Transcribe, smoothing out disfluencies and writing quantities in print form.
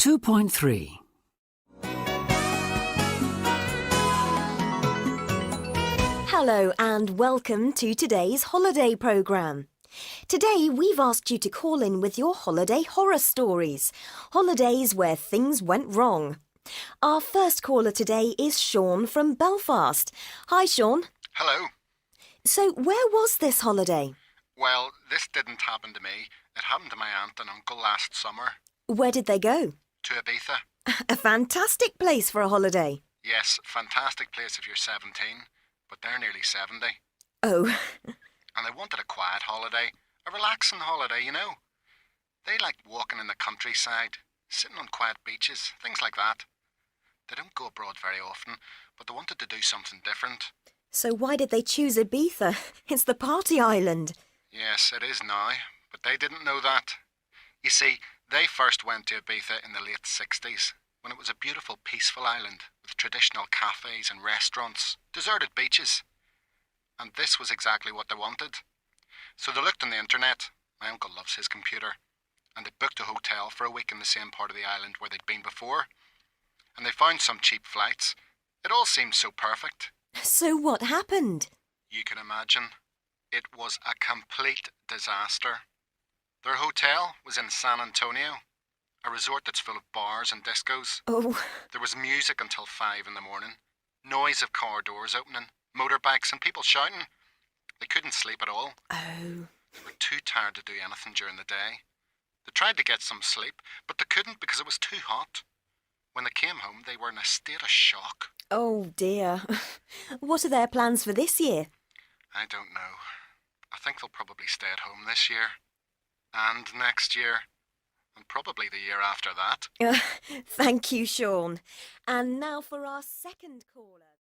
2.3. Hello and welcome to today's holiday programme. Today we've asked you to call in with your holiday horror stories, holidays where things went wrong. Our first caller today is Sean from Belfast. Hi Sean. Hello. So where was this holiday? Well, this didn't happen to me. It happened to my aunt and uncle last summer. Where did they go? To Ibiza. A fantastic place for a holiday. Yes, fantastic place if you're 17, but they're nearly 70. Oh. And they wanted a quiet holiday, a relaxing holiday, you know. They liked walking in the countryside, sitting on quiet beaches, things like that. They don't go abroad very often, but they wanted to do something different. So why did they choose Ibiza? It's the party island. Yes, it is now, but they didn't know that. You see, they first went to Ibiza in the late 60s, when it was a beautiful, peaceful island with traditional cafes and restaurants, deserted beaches. And this was exactly what they wanted. So they looked on the internet. My uncle loves his computer. And they booked a hotel for a week in the same part of the island where they'd been before. And they found some cheap flights. It all seemed so perfect. So what happened? You can imagine. It was a complete disaster. Their hotel was in San Antonio, a resort that's full of bars and discos. Oh. There was music until 5 in the morning, noise of car doors opening, motorbikes and people shouting. They couldn't sleep at all. Oh. They were too tired to do anything during the day. They tried to get some sleep, but they couldn't because it was too hot. When they came home, they were in a state of shock. Oh dear. What are their plans for this year? I don't know. I think they'll probably stay at home this year. And next year. And probably the year after that. Thank you, Sean. And now for our second caller.